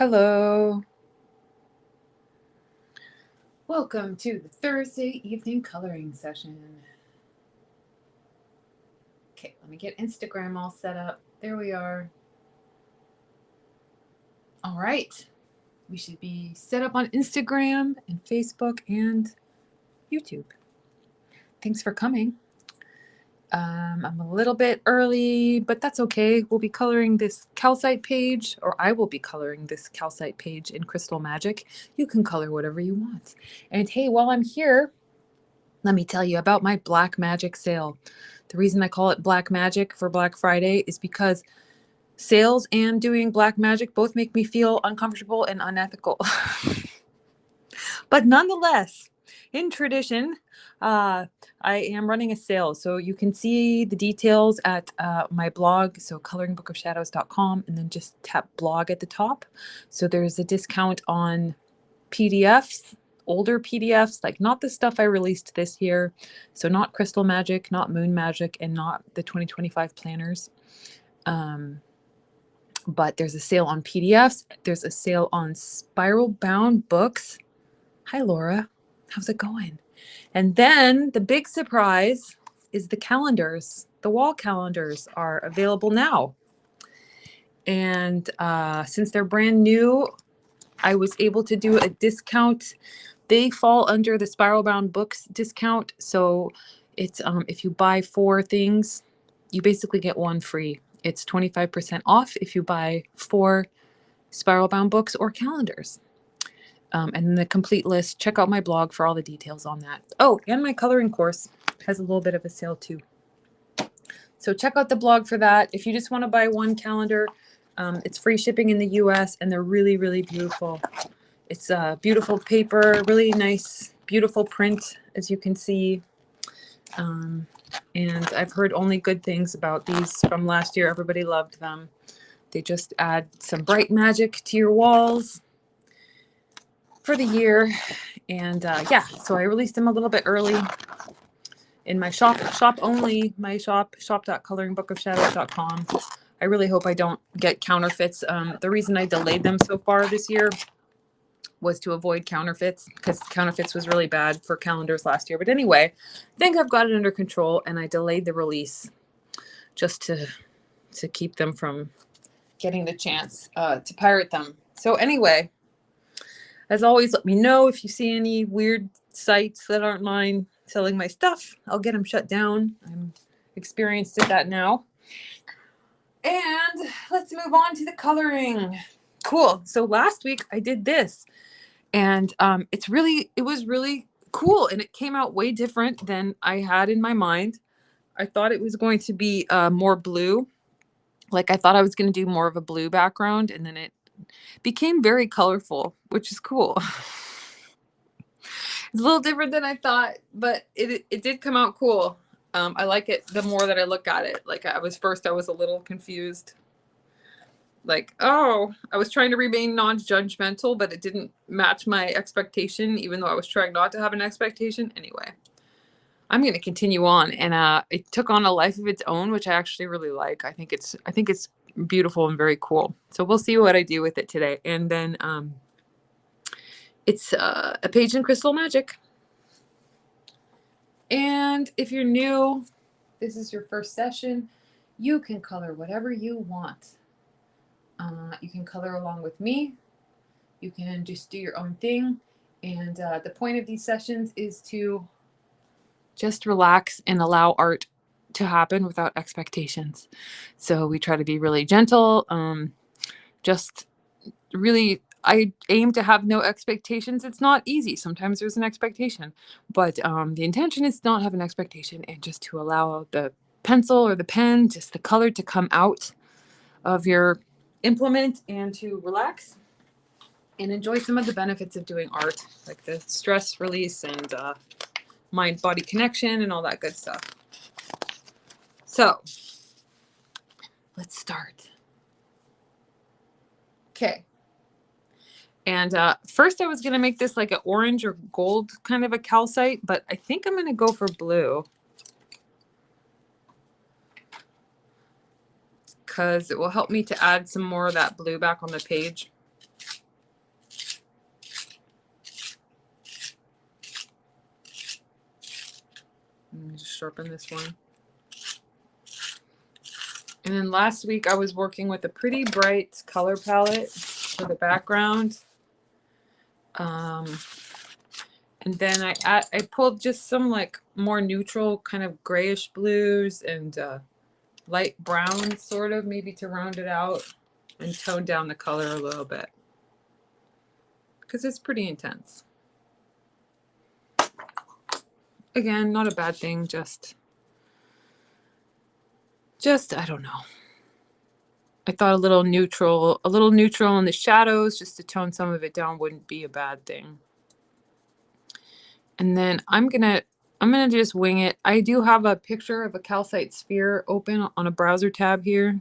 Hello. Welcome to the Thursday evening coloring session. Okay, let me get Instagram all set up. There we are. All right. We should be set up on Instagram and Facebook and YouTube. Thanks for coming. I'm a little bit early, but that's okay. We'll be coloring this calcite page, or I will be coloring this calcite page in Crystal Magic. You can color whatever you want. And hey, while I'm here, let me tell you about my Black Magic sale. The reason I call it Black Magic for Black Friday is because sales and doing Black Magic both make me feel uncomfortable and unethical. But nonetheless, in tradition, I am running a sale. So you can see the details at my blog, so coloringbookofshadows.com, and then just tap blog at the top. So there's a discount on PDFs, older PDFs, like not the stuff I released this year. So not Crystal Magic, not Moon Magic, and not the 2025 planners. But there's a sale on PDFs. There's a sale on spiral bound books. Hi, Laura. How's it going? And then the big surprise is the calendars. The wall calendars are available now. And since they're brand new, I was able to do a discount. They fall under the spiral bound books discount. So it's if you buy 4 things, you basically get 1 free. It's 25% off if you buy 4 spiral bound books or calendars. And then the complete list, check out my blog for all the details on that. Oh, and my coloring course has a little bit of a sale too. So check out the blog for that. If you just want to buy 1 calendar, it's free shipping in the US, and they're really, really beautiful. It's a beautiful paper, really nice, beautiful print, as you can see. And I've heard only good things about these from last year. Everybody loved them. They just add some bright magic to your walls for the year. And yeah, so I released them a little bit early in my shop only, my shop.coloringbookofshadows.com. I really hope I don't get counterfeits. The reason I delayed them so far this year was to avoid counterfeits, because counterfeits was really bad for calendars last year. But anyway, I think I've got it under control, and I delayed the release just to keep them from getting the chance to pirate them. So anyway, as always, let me know if you see any weird sites that aren't mine selling my stuff. I'll get them shut down. I'm experienced at that now. And let's move on to the coloring. Cool. So last week I did this, and it was really cool, and it came out way different than I had in my mind. I thought it was going to be more blue. Like I thought I was going to do more of a blue background, and then it became very colorful, which is cool. It's a little different than I thought, but it did come out cool. I like it the more that I look at it. Like I was a little confused. Like, oh, I was trying to remain non-judgmental, but it didn't match my expectation, even though I was trying not to have an expectation. Anyway, I'm going to continue on, and it took on a life of its own, which I actually really like. I think it's beautiful and very cool. So we'll see what I do with it today. And then it's a page in Crystal Magic. And if you're new, this is your first session, you can color whatever you want. You can color along with me. You can just do your own thing. And the point of these sessions is to just relax and allow art to happen without expectations. So we try to be really gentle. Just really, I aim to have no expectations. It's not easy. Sometimes there's an expectation, but the intention is to not have an expectation, and just to allow the pencil or the pen, just the color to come out of your implement, and to relax and enjoy some of the benefits of doing art, like the stress release and mind-body connection and all that good stuff. So let's start. Okay. And first I was going to make this like an orange or gold kind of a calcite, but I think I'm going to go for blue, because it will help me to add some more of that blue back on the page. Let me just sharpen this one. And then last week I was working with a pretty bright color palette for the background. And then I pulled just some like more neutral kind of grayish blues and light brown sort of, maybe to round it out and tone down the color a little bit, because it's pretty intense. Again, not a bad thing, just I don't know. I thought a little neutral in the shadows just to tone some of it down wouldn't be a bad thing. And then I'm gonna just wing it. I do have a picture of a calcite sphere open on a browser tab here.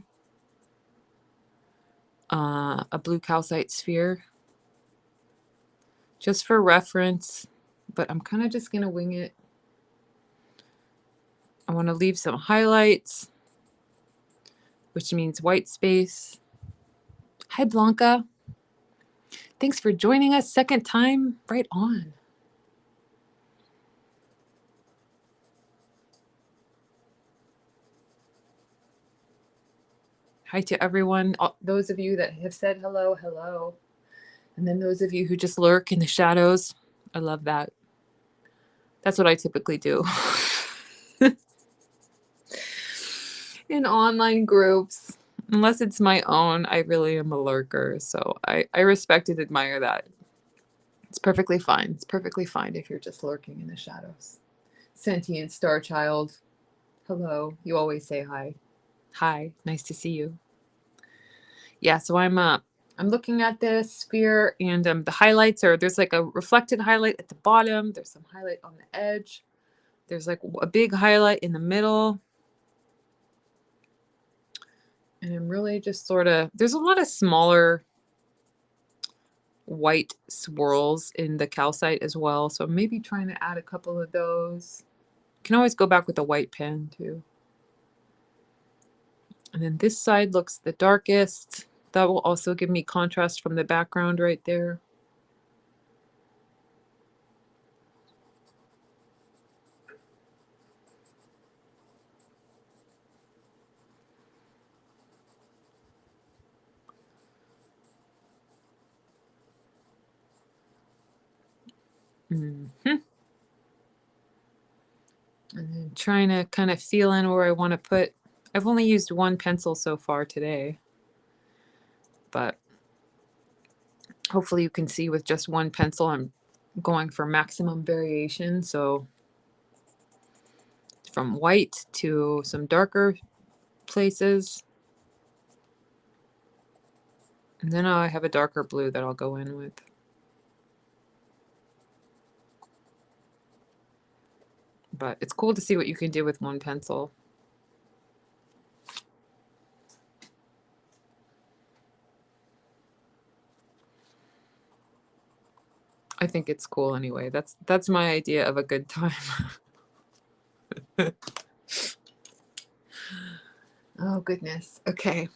A blue calcite sphere, just for reference, but I'm kind of just gonna wing it. I want to leave some highlights, which means white space. Hi, Blanca. Thanks for joining us. Second time, right on. Hi to everyone, those of you that have said hello, hello. And then those of you who just lurk in the shadows. I love that. That's what I typically do. In online groups, unless it's my own, I really am a lurker. So I respect and admire that. It's perfectly fine. It's perfectly fine if you're just lurking in the shadows. Sentient star child, hello. You always say hi. Hi, nice to see you. Yeah, so I'm looking at this sphere, and the highlights are, there's like a reflected highlight at the bottom. There's some highlight on the edge. There's like a big highlight in the middle. And I'm really just sort of, there's a lot of smaller white swirls in the calcite as well. So I'm maybe trying to add a couple of those. You can always go back with a white pen too. And then this side looks the darkest. That will also give me contrast from the background right there. Mm-hmm. And then trying to kind of feel in where I want to put. I've only used one pencil so far today, but hopefully you can see with just one pencil I'm going for maximum variation. So from white to some darker places. And then I have a darker blue that I'll go in with. But it's cool to see what you can do with one pencil. I think it's cool anyway. That's my idea of a good time. Oh goodness. Okay.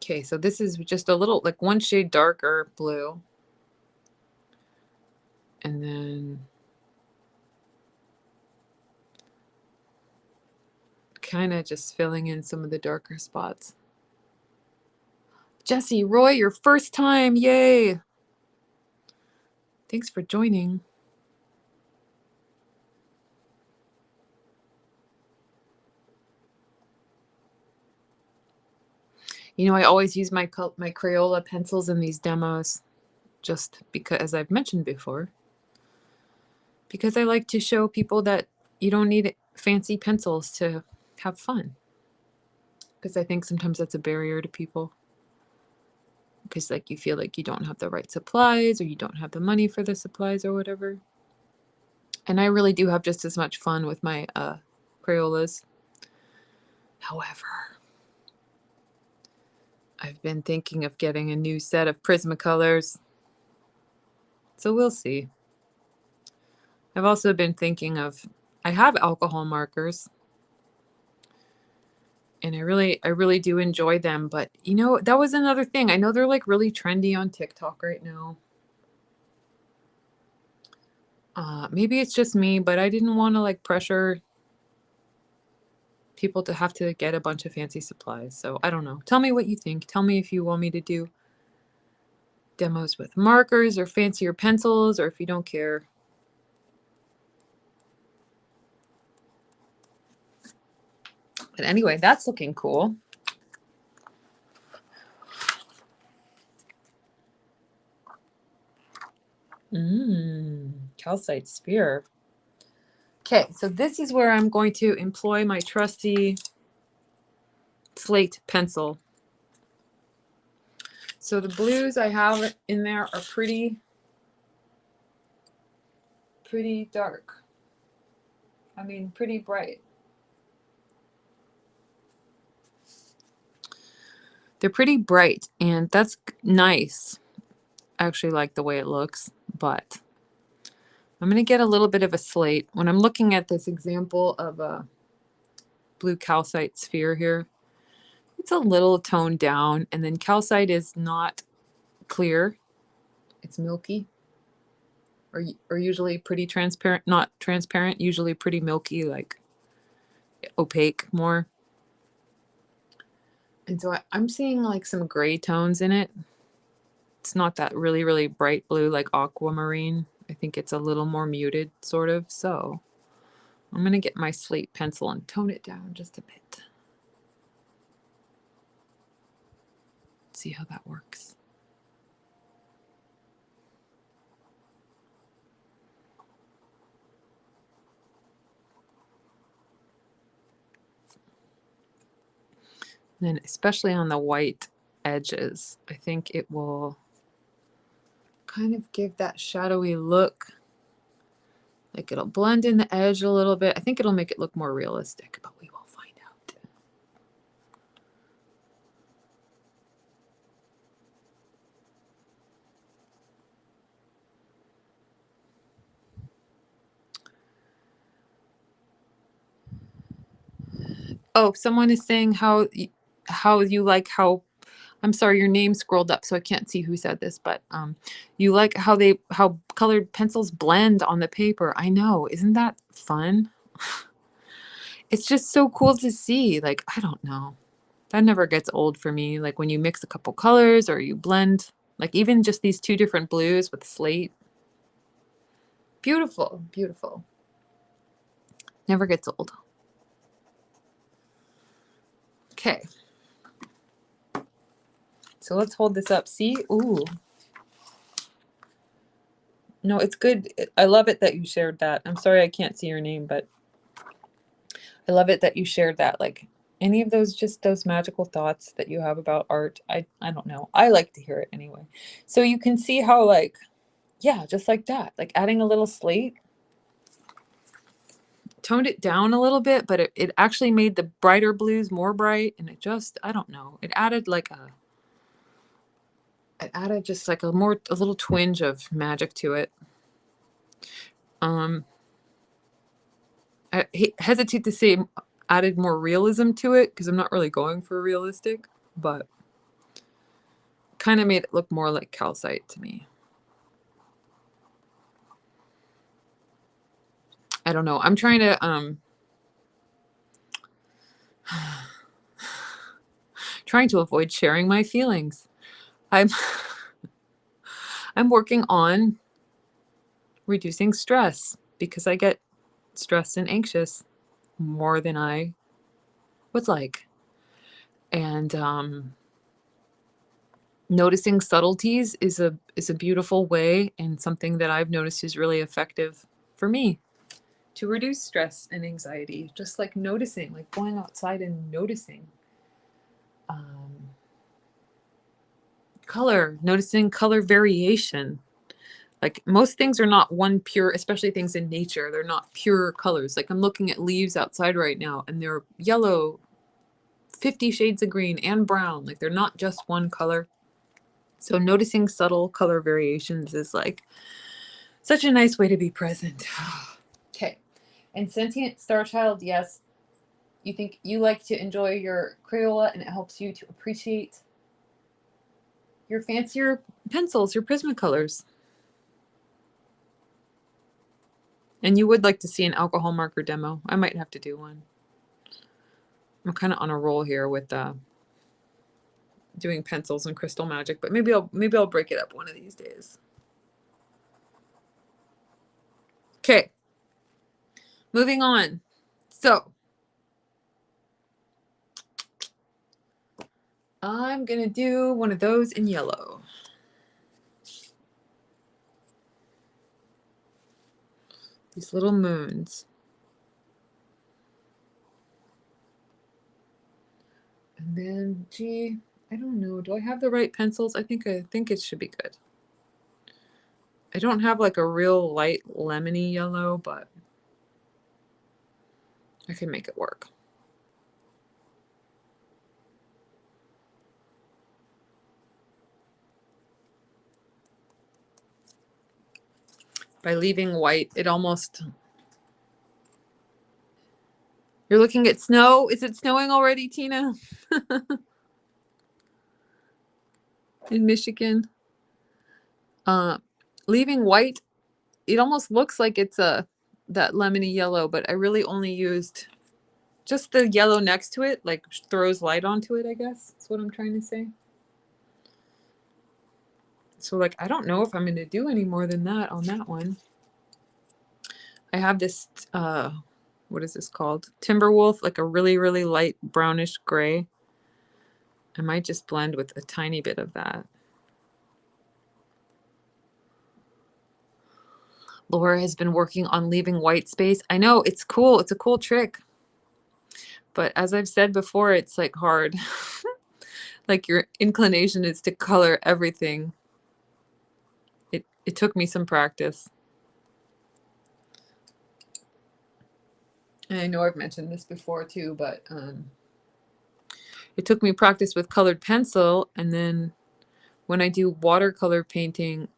Okay, so this is just a little, like one shade darker blue. And then kind of just filling in some of the darker spots. Jesse, Roy, your first time. Yay. Thanks for joining. You know, I always use my Crayola pencils in these demos, just because, as I've mentioned before, because I like to show people that you don't need fancy pencils to have fun. Because I think sometimes that's a barrier to people. Because like you feel like you don't have the right supplies, or you don't have the money for the supplies or whatever. And I really do have just as much fun with my Crayolas. However, I've been thinking of getting a new set of Prismacolors. So we'll see. I've also been thinking of, I have alcohol markers. And I really do enjoy them. But you know, that was another thing. I know they're like really trendy on TikTok right now. Maybe it's just me, but I didn't want to like pressure people to have to get a bunch of fancy supplies. So I don't know. Tell me what you think. Tell me if you want me to do demos with markers or fancier pencils, or if you don't care. But anyway, that's looking cool. Calcite sphere. Okay, so this is where I'm going to employ my trusty slate pencil. So the blues I have in there are pretty dark. I mean, pretty bright. They're pretty bright, and that's nice. I actually like the way it looks, but I'm going to get a little bit of a slate. When I'm looking at this example of a blue calcite sphere here, it's a little toned down, and then calcite is not clear. It's milky, or usually pretty transparent, not transparent, usually pretty milky, like opaque more. And so I'm seeing like some gray tones in it. It's not that really, really bright blue like aquamarine. I think it's a little more muted, sort of. So I'm going to get my slate pencil and tone it down just a bit. See how that works. And then especially on the white edges, I think it will kind of give that shadowy look. Like it'll blend in the edge a little bit. I think it'll make it look more realistic, but we will find out. Oh, someone is saying how you like how, I'm sorry, your name scrolled up, so I can't see who said this, but you like how colored pencils blend on the paper. I know, isn't that fun? It's just so cool to see. Like, I don't know, that never gets old for me. Like when you mix a couple colors or you blend, like even just these two different blues with slate. Beautiful, beautiful. Never gets old. Okay. So let's hold this up. See? Ooh. No, it's good. I love it that you shared that. I'm sorry I can't see your name, but I love it that you shared that. Like any of those, just those magical thoughts that you have about art. I don't know. I like to hear it anyway. So you can see how like, yeah, just like that. Like adding a little slate toned it down a little bit, but it actually made the brighter blues more bright, and it just, I don't know, it added just like a little twinge of magic to it. I hesitate to say added more realism to it because I'm not really going for realistic, but kind of made it look more like calcite to me. I don't know. I'm trying to trying to avoid sharing my feelings. I'm working on reducing stress because I get stressed and anxious more than I would like. And noticing subtleties is a beautiful way, and something that I've noticed is really effective for me to reduce stress and anxiety. Just like noticing, like going outside and noticing color, noticing color variation. Like most things are not one pure, especially things in nature, they're not pure colors. Like I'm looking at leaves outside right now and they're yellow, 50 shades of green and brown. Like they're not just one color. So noticing subtle color variations is like such a nice way to be present. Okay. And sentient star child, yes, You think you like to enjoy your Crayola and it helps you to appreciate your fancier pencils, your Prismacolors. And you would like to see an alcohol marker demo. I might have to do one. I'm kind of on a roll here with doing pencils and crystal magic, but maybe I'll break it up one of these days. Okay. Moving on. So I'm going to do one of those in yellow. These little moons. And then, gee, I don't know. Do I have the right pencils? I think it should be good. I don't have like a real light lemony yellow, but I can make it work. By leaving white, it almost... You're looking at snow? Is it snowing already, Tina? In Michigan? Leaving white, it almost looks like it's that lemony yellow, but I really only used just the yellow next to it, like throws light onto it, I guess. That's what I'm trying to say. So like, I don't know if I'm going to do any more than that on that one. I have this, what is this called? Timberwolf, like a really, really light brownish gray. I might just blend with a tiny bit of that. Laura has been working on leaving white space. I know, it's cool. It's a cool trick. But as I've said before, it's like hard. Like your inclination is to color everything. It took me some practice. And I know I've mentioned this before too, but it took me practice with colored pencil. And then when I do watercolor painting,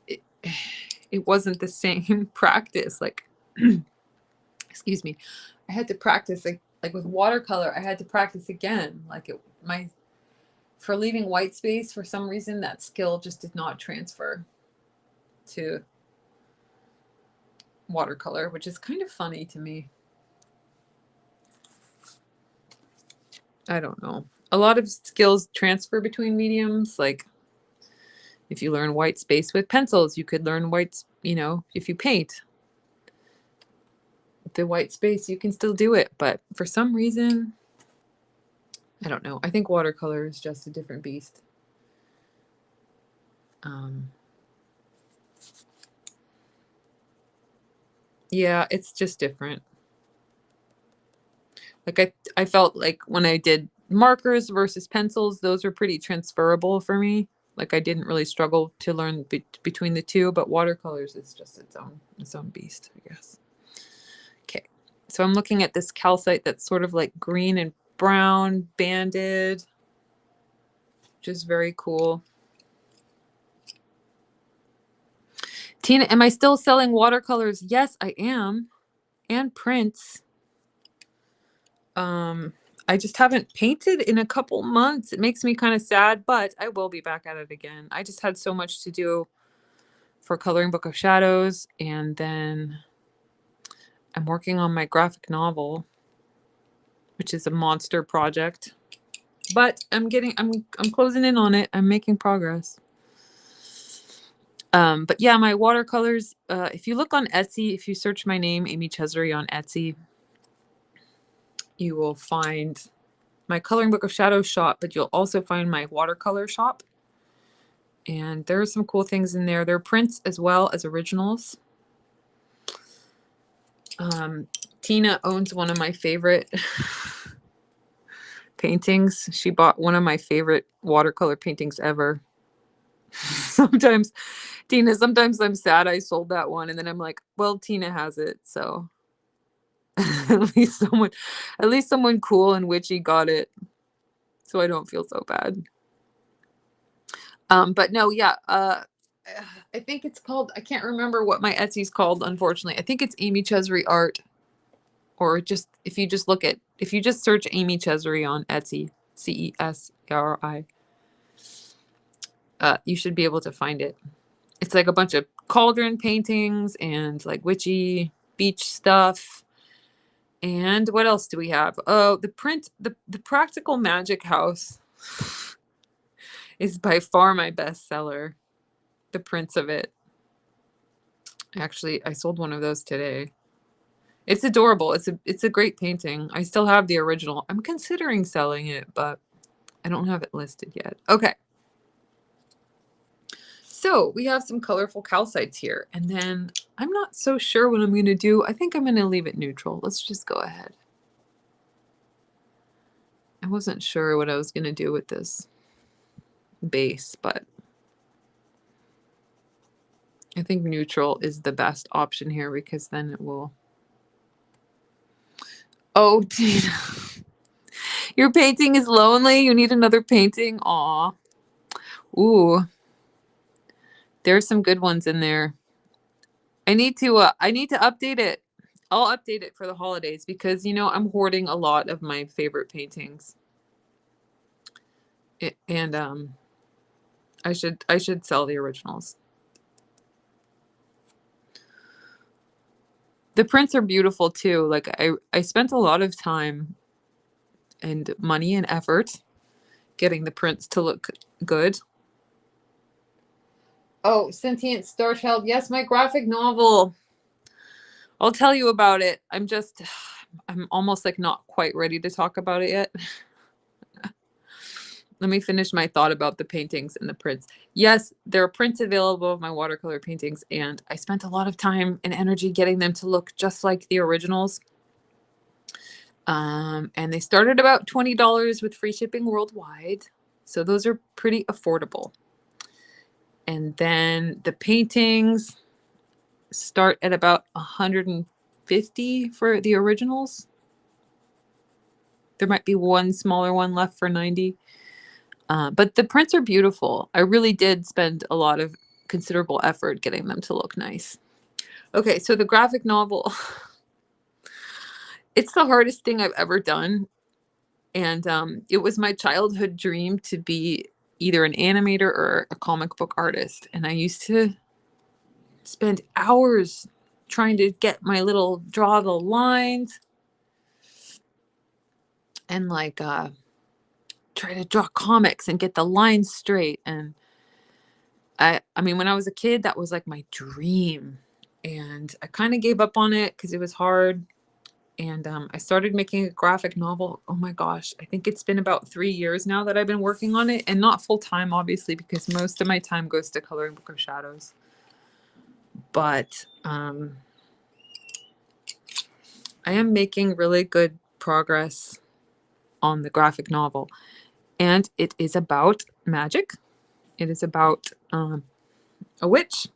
it wasn't the same practice. Like, excuse me, I had to practice like with watercolor, I had to practice again. Like for leaving white space, for some reason, that skill just did not transfer to watercolor, which is kind of funny to me. I don't know. A lot of skills transfer between mediums. Like if you learn white space with pencils, you could learn white, if you paint the white space, you can still do it. But for some reason, I don't know. I think watercolor is just a different beast. Yeah, it's just different. Like I felt like when I did markers versus pencils, those were pretty transferable for me. Like I didn't really struggle to learn between the two, but watercolors is just its own beast, I guess. Okay, so I'm looking at this calcite that's sort of like green and brown banded, which is very cool. Tina, am I still selling watercolors? Yes, I am, and prints. I just haven't painted in a couple months. It makes me kind of sad, but I will be back at it again. I just had so much to do for Coloring Book of Shadows, and then I'm working on my graphic novel, which is a monster project. But I'm closing in on it. I'm making progress. But yeah, my watercolors, if you look on Etsy, if you search my name, Amy Chesery, on Etsy, you will find my Coloring Book of Shadows shop, but you'll also find my watercolor shop. And there are some cool things in there. There are prints as well as originals. Tina owns one of my favorite paintings. She bought one of my favorite watercolor paintings ever. Sometimes I'm sad I sold that one, and then I'm like, well, Tina has it, so at least someone cool and witchy got it, so I don't feel so bad. But no, yeah, I think it's called, I can't remember what my Etsy's called, unfortunately. I think it's Amy Chesery Art, or just if you just look at If you just search Amy Cesari on Etsy, Cesari, you should be able to find it. It's like a bunch of cauldron paintings and like witchy beach stuff. And what else do we have? Oh, the Practical Magic House is by far my bestseller. The prints of it. Actually, I sold one of those today. It's adorable. It's a great painting. I still have the original. I'm considering selling it, but I don't have it listed yet. Okay. So we have some colorful calcites here, and then I'm not so sure what I'm going to do. I think I'm going to leave it neutral. Let's just go ahead. I wasn't sure what I was going to do with this base, but I think neutral is the best option here because then it will... Oh, Tina. Your painting is lonely. You need another painting? Aw. Ooh. There's some good ones in there. I need to update it. I'll update it for the holidays because, you know, I'm hoarding a lot of my favorite paintings. And I should sell the originals. The prints are beautiful too. Like I spent a lot of time and money and effort getting the prints to look good. Oh, Sentient Star Child. Yes, my graphic novel. I'll tell you about it. I'm almost like not quite ready to talk about it yet. Let me finish my thought about the paintings and the prints. Yes, there are prints available of my watercolor paintings, and I spent a lot of time and energy getting them to look just like the originals. And they started about $20 with free shipping worldwide. So those are pretty affordable. And then the paintings start at about $150 for the originals. There might be one smaller one left for $90. But the prints are beautiful. I really did spend a lot of considerable effort getting them to look nice. Okay, so the graphic novel, it's the hardest thing I've ever done. And it was my childhood dream to be either an animator or a comic book artist. And I used to spend hours trying to get my little draw the lines and like try to draw comics and get the lines straight. And I mean, when I was a kid, that was like my dream. And I kind of gave up on it because it was hard. And I started making a graphic novel. Oh my gosh, I think it's been about 3 years now that I've been working on it. And not full time, obviously, because most of my time goes to coloring Book of Shadows. But I am making really good progress on the graphic novel. And it is about magic. It is about a witch,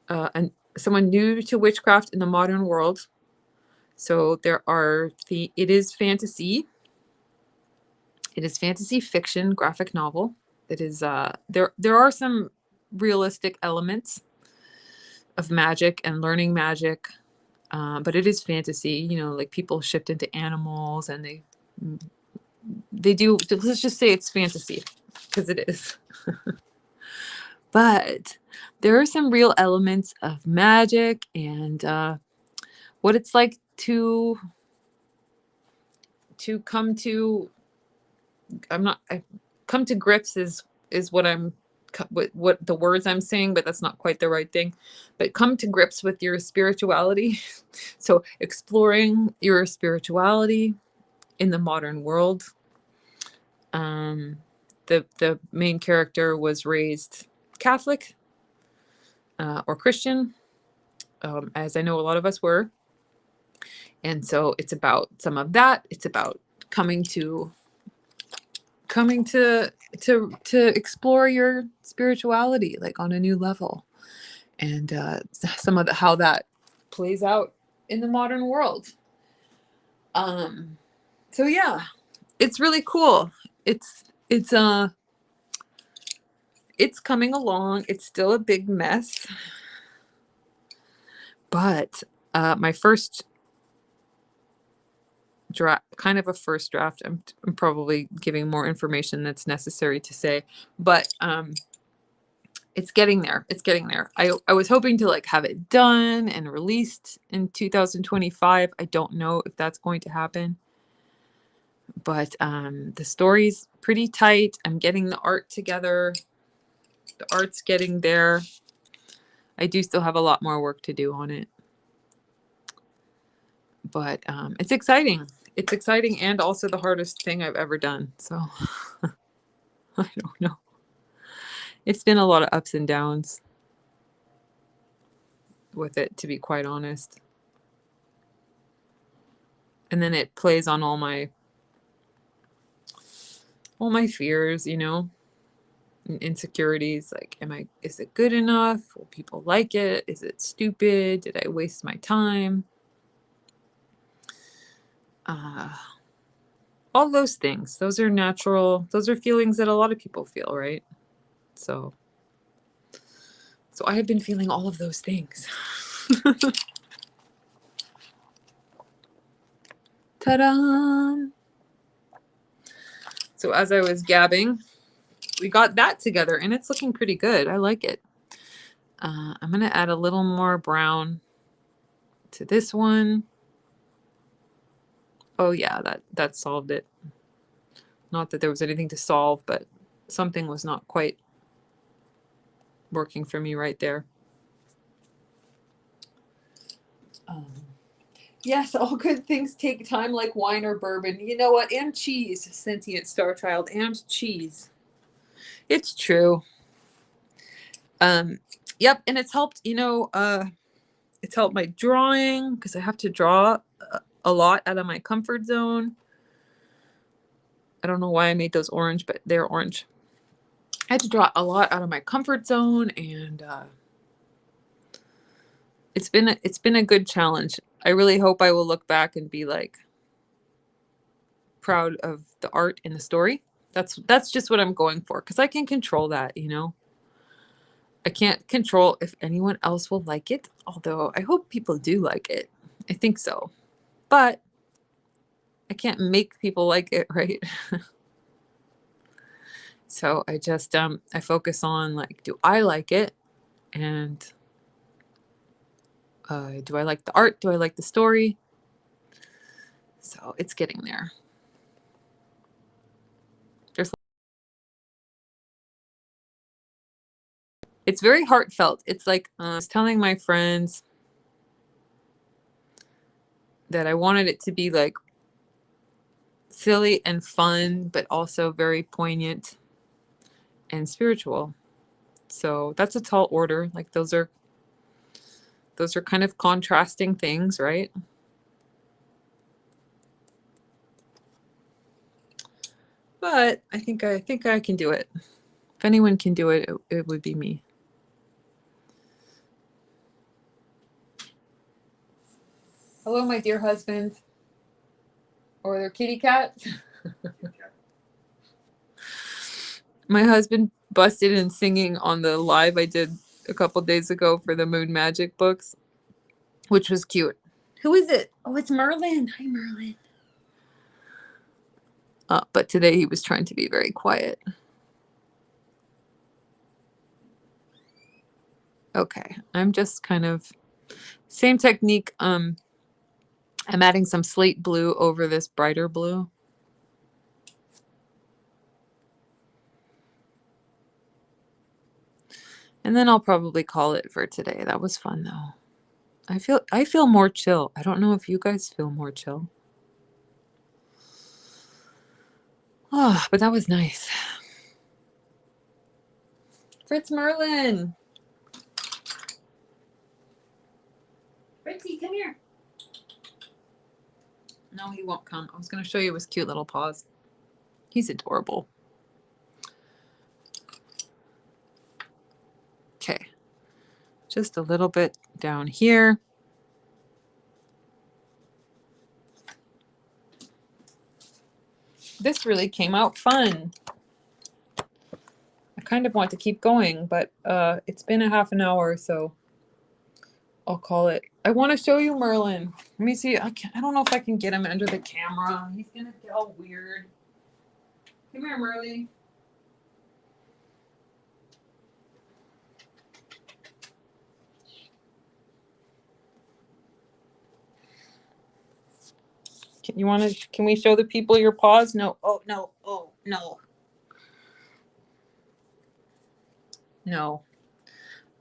and someone new to witchcraft in the modern world. So it is fantasy. It is fantasy fiction graphic novel. It is there are some realistic elements of magic and learning magic, but it is fantasy. You know, like people shift into animals and they do. Let's just say it's fantasy because it is. But there are some real elements of magic and what it's like to come to come to grips is what what the words I'm saying, but that's not quite the right thing. But come to grips with your spirituality. So exploring your spirituality in the modern world. The main character was raised Catholic or Christian, as I know a lot of us were. And so it's about some of that. It's about coming to explore your spirituality, like on a new level, and some of how that plays out in the modern world. So yeah, it's really cool. It's coming along. It's still a big mess, but my first draft, kind of a first draft. I'm probably giving more information that's necessary to say, but it's getting there. It's getting there. I was hoping to like have it done and released in 2025. I don't know if that's going to happen, but the story's pretty tight. I'm getting the art together. The art's getting there. I do still have a lot more work to do on it, but it's exciting. It's exciting and also the hardest thing I've ever done. So I don't know. It's been a lot of ups and downs with it, to be quite honest. And then it plays on all my fears, you know, and insecurities. Like, is it good enough? Will people like it? Is it stupid? Did I waste my time? All those things. Those are natural. Those are feelings that a lot of people feel, right? So I have been feeling all of those things. Ta-da! So as I was gabbing, we got that together and it's looking pretty good. I like it. I'm going to add a little more brown to this one. Oh yeah, that solved it. Not that there was anything to solve, but something was not quite working for me right there. Yes, all good things take time, like wine or bourbon. You know what? And cheese, sentient star child, and cheese. It's true. Yep, and it's helped, you know, it's helped my drawing because I have to draw a lot out of my comfort zone. I don't know why I made those orange, but they're orange. I had to draw a lot out of my comfort zone, and it's been a good challenge. I really hope I will look back and be like proud of the art and the story. That's just what I'm going for, because I can control that, you know. I can't control if anyone else will like it, although I hope people do like it. I think so. But I can't make people like it, right? So I just I focus on, like, do I like it? And do I like the art? Do I like the story? So it's getting there. It's very heartfelt. It's like I was telling my friends that I wanted it to be like silly and fun, but also very poignant and spiritual. So that's a tall order. Like those are kind of contrasting things, right? But I think I can do it. If anyone can do it, it would be me. Hello, my dear husband. Or their kitty cat. My husband busted in singing on the live I did a couple days ago for the Moon Magic books, which was cute. Who is it? Oh, it's Merlin. Hi, Merlin. But today he was trying to be very quiet. Okay, I'm just kind of same technique. I'm adding some slate blue over this brighter blue. And then I'll probably call it for today. That was fun though. I feel more chill. I don't know if you guys feel more chill. Oh, but that was nice. Fritz Merlin. Fritzy, come here. No, he won't come. I was going to show you his cute little paws. He's adorable. Okay. Just a little bit down here. This really came out fun. I kind of want to keep going, but it's been a half an hour, so I'll call it. I want to show you Merlin. Let me see. I don't know if I can get him under the camera. He's gonna get all weird. Come here, Merlin. Can we show the people your paws? No. Oh, no. Oh, no. No.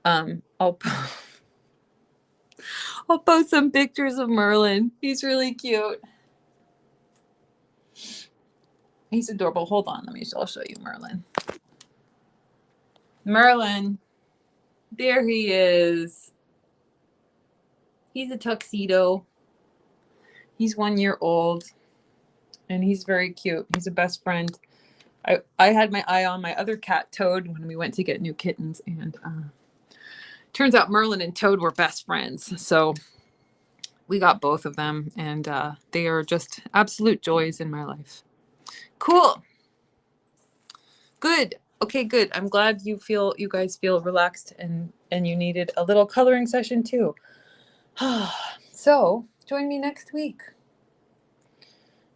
I'll post some pictures of Merlin. He's really cute. He's adorable. Hold on. I'll show you Merlin. Merlin. There he is. He's a tuxedo. He's 1 year old. And he's very cute. He's a best friend. I had my eye on my other cat, Toad, when we went to get new kittens. And turns out Merlin and Toad were best friends. So we got both of them. And they are just absolute joys in my life. Cool. Good. Okay, good. I'm glad you guys feel relaxed and you needed a little coloring session too. So join me next week.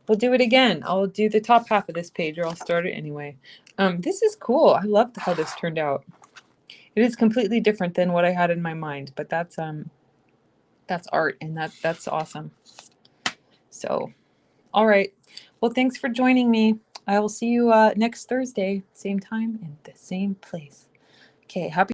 We'll do it again. I'll do the top half of this page, or I'll start it anyway. This is cool. I love how this turned out. It is completely different than what I had in my mind, but that's art, and that's awesome. So, all right. Well, thanks for joining me. I will see you next Thursday, same time and the same place. Okay, happy